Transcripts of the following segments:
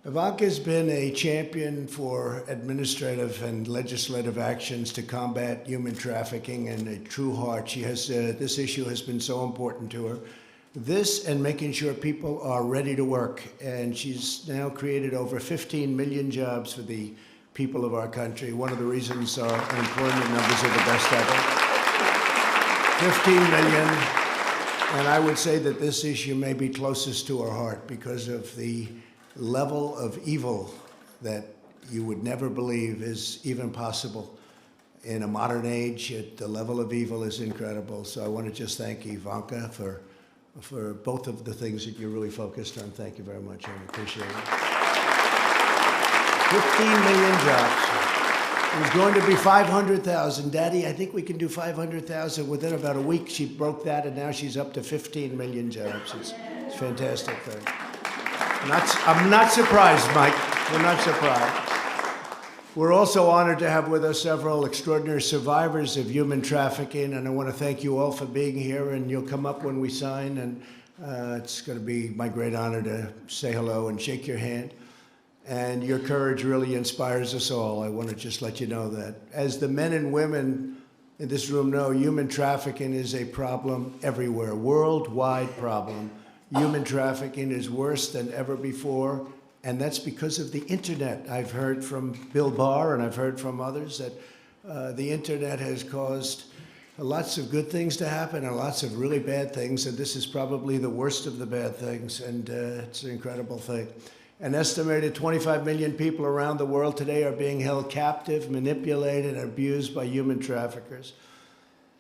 Ivanka's been a champion for administrative and legislative actions to combat human trafficking and a true heart. She has, this issue has been so important to her. This and making sure people are ready to work. And she's now created over 15 million jobs for the people of our country. One of the reasons our unemployment numbers are the best ever. 15 million. And I would say that this issue may be closest to her heart because of the level of evil that you would never believe is even possible in a modern age. The level of evil is incredible. So I want to just thank Ivanka for both of the things that you're really focused on. Thank you very much. I appreciate it. 15 million jobs. It was going to be 500,000. Daddy, I think we can do 500,000 within about a week. She broke that, and now she's up to 15 million jobs. It's a fantastic thing. I'm not surprised, Mike. We're not surprised. We're also honored to have with us several extraordinary survivors of human trafficking, and I want to thank you all for being here, and you'll come up when we sign, and it's going to be my great honor to say hello and shake your hand. And your courage really inspires us all. I want to just let you know that. As the men and women in this room know, human trafficking is a problem everywhere, worldwide problem. Human trafficking is worse than ever before, and that's because of the internet. I've heard from Bill Barr and I've heard from others that the internet has caused lots of good things to happen and lots of really bad things, and this is probably the worst of the bad things, and it's an incredible thing. An estimated 25 million people around the world today are being held captive, manipulated, and abused by human traffickers.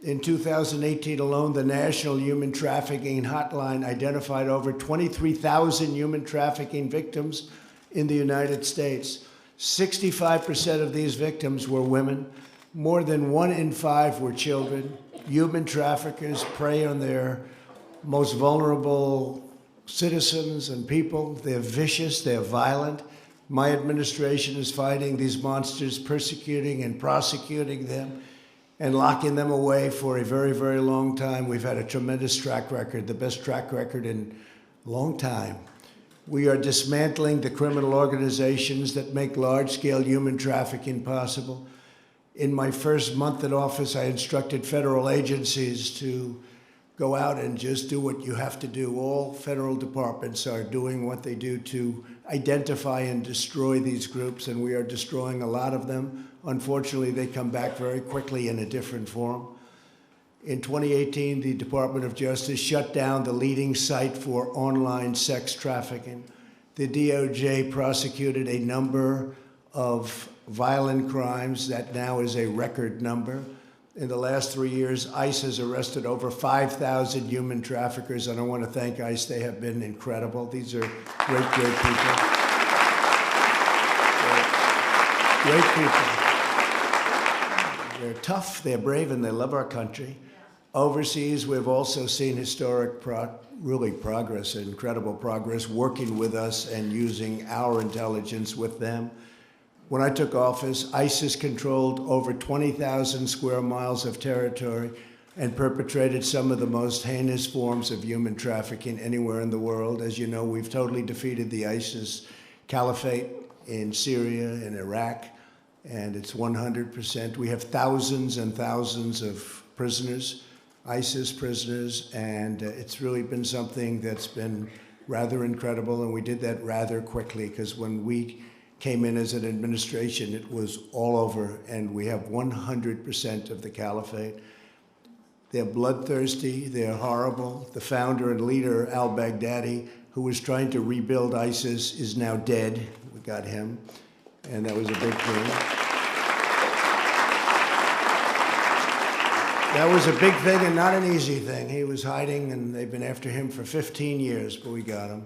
In 2018 alone, the National Human Trafficking Hotline identified over 23,000 human trafficking victims in the United States. 65% of these victims were women. More than 1 in 5 were children. Human traffickers prey on their most vulnerable citizens and people. They're vicious, they're violent. My administration is fighting these monsters, persecuting and prosecuting them, and locking them away for a very, very long time. We've had a tremendous track record, the best track record in a long time. We are dismantling the criminal organizations that make large-scale human trafficking possible. In my first month in office, I instructed federal agencies to go out and just do what you have to do. All federal departments are doing what they do to identify and destroy these groups, and we are destroying a lot of them. Unfortunately, they come back very quickly in a different form. In 2018, the Department of Justice shut down the leading site for online sex trafficking. The DOJ prosecuted a number of violent crimes that now is a record number. In the last 3 years, ICE has arrested over 5,000 human traffickers, and I want to thank ICE. They have been incredible. These are great, great people. Great people. They're tough, they're brave, and they love our country. Overseas, we've also seen historic progress, incredible progress, working with us and using our intelligence with them. When I took office, ISIS controlled over 20,000 square miles of territory and perpetrated some of the most heinous forms of human trafficking anywhere in the world. As you know, we've totally defeated the ISIS caliphate in Syria and Iraq, and it's 100%. We have thousands and thousands of prisoners, ISIS prisoners, and it's really been something that's been rather incredible, and we did that rather quickly, because when we came in as an administration, it was all over, and we have 100% of the caliphate. They're bloodthirsty, they're horrible. The founder and leader, al-Baghdadi, who was trying to rebuild ISIS, is now dead. We got him, and that was a big thing. That was a big thing and not an easy thing. He was hiding, and they've been after him for 15 years, but we got him.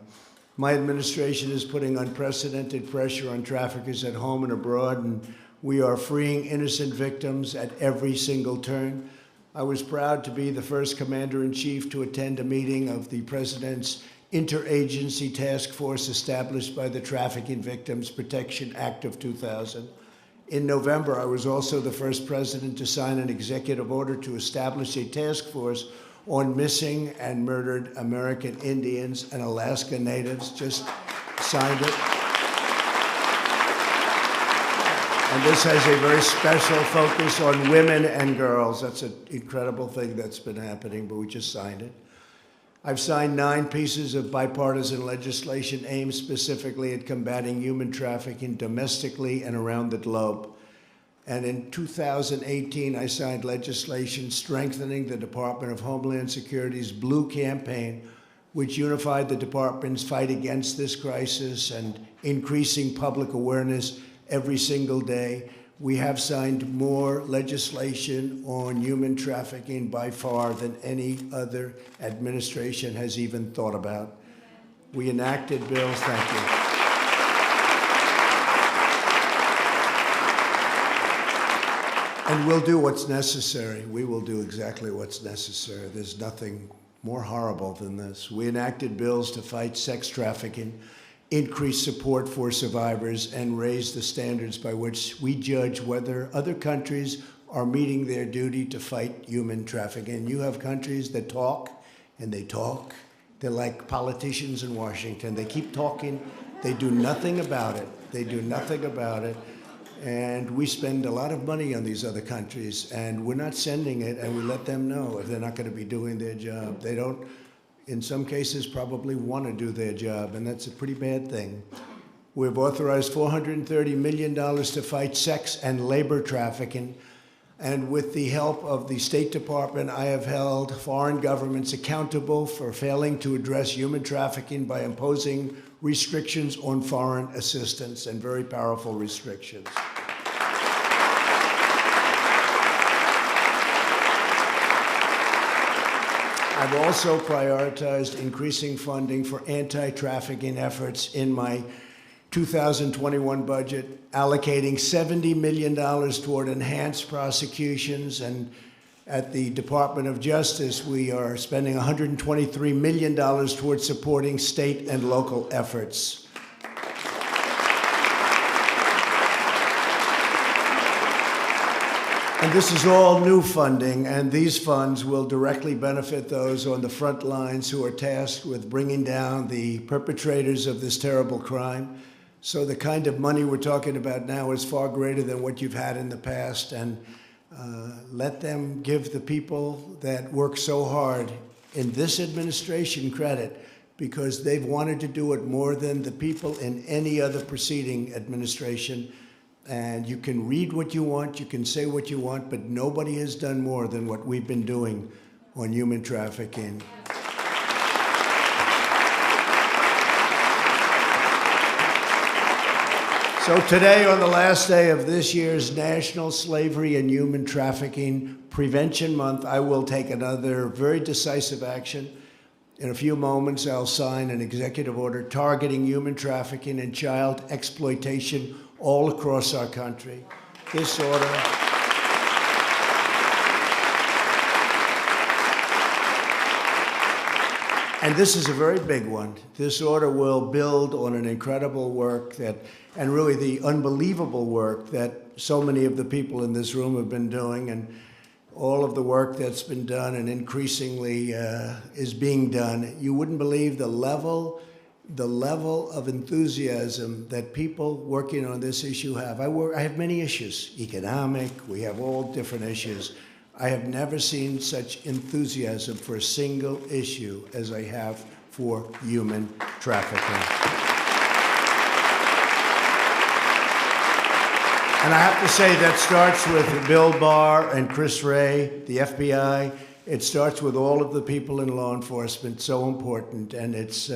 My administration is putting unprecedented pressure on traffickers at home and abroad, and we are freeing innocent victims at every single turn. I was proud to be the first commander-in-chief to attend a meeting of the President's interagency task force established by the Trafficking Victims Protection Act of 2000. In November, I was also the first president to sign an executive order to establish a task force on missing and murdered American Indians and Alaska Natives. Just signed it. And this has a very special focus on women and girls. That's an incredible thing that's been happening, but we just signed it. I've signed 9 pieces of bipartisan legislation aimed specifically at combating human trafficking domestically and around the globe. And in 2018, I signed legislation strengthening the Department of Homeland Security's Blue Campaign, which unified the department's fight against this crisis and increasing public awareness every single day. We have signed more legislation on human trafficking by far than any other administration has even thought about. We enacted bills, thank you. And we'll do what's necessary. We will do exactly what's necessary. There's nothing more horrible than this. We enacted bills to fight sex trafficking, increase support for survivors, and raise the standards by which we judge whether other countries are meeting their duty to fight human trafficking. You have countries that talk, and they talk. They're like politicians in Washington. They keep talking. They do nothing about it. They do nothing about it. And we spend a lot of money on these other countries, and we're not sending it, and we let them know if they're not going to be doing their job. They don't, in some cases, probably want to do their job, and that's a pretty bad thing. We've authorized $430 million to fight sex and labor trafficking, and with the help of the State Department, I have held foreign governments accountable for failing to address human trafficking by imposing restrictions on foreign assistance, and very powerful restrictions. I've also prioritized increasing funding for anti-trafficking efforts in my 2021 budget, allocating $70 million toward enhanced prosecutions, and at the Department of Justice, we are spending $123 million towards supporting state and local efforts. And this is all new funding, and these funds will directly benefit those on the front lines who are tasked with bringing down the perpetrators of this terrible crime. So the kind of money we're talking about now is far greater than what you've had in the past, and let them give the people that work so hard in this administration credit, because they've wanted to do it more than the people in any other preceding administration. And you can read what you want, you can say what you want, but nobody has done more than what we've been doing on human trafficking. So today, on the last day of this year's National Slavery and Human Trafficking Prevention Month, I will take another very decisive action. In a few moments, I'll sign an executive order targeting human trafficking and child exploitation all across our country. This order and this is a very big one. This order will build on an incredible work and really the unbelievable work that so many of the people in this room have been doing, and all of the work that's been done and increasingly is being done. You wouldn't believe the level of enthusiasm that people working on this issue have. I have many issues, economic, we have all different issues. I have never seen such enthusiasm for a single issue as I have for human trafficking. And I have to say that starts with Bill Barr and Chris Wray, the FBI. It starts with all of the people in law enforcement, so important, and it's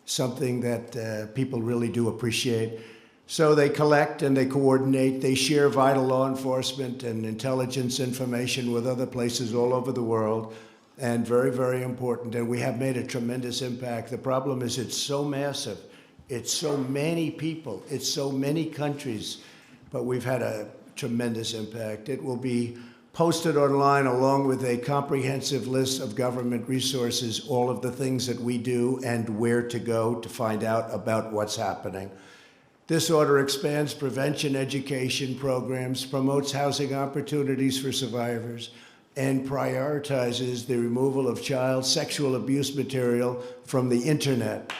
something that people really do appreciate. So they collect and they coordinate, they share vital law enforcement and intelligence information with other places all over the world, and very, very important. And we have made a tremendous impact. The problem is it's so massive, it's so many people, it's so many countries, but we've had a tremendous impact. It will be posted online along with a comprehensive list of government resources, all of the things that we do and where to go to find out about what's happening. This order expands prevention education programs, promotes housing opportunities for survivors, and prioritizes the removal of child sexual abuse material from the internet.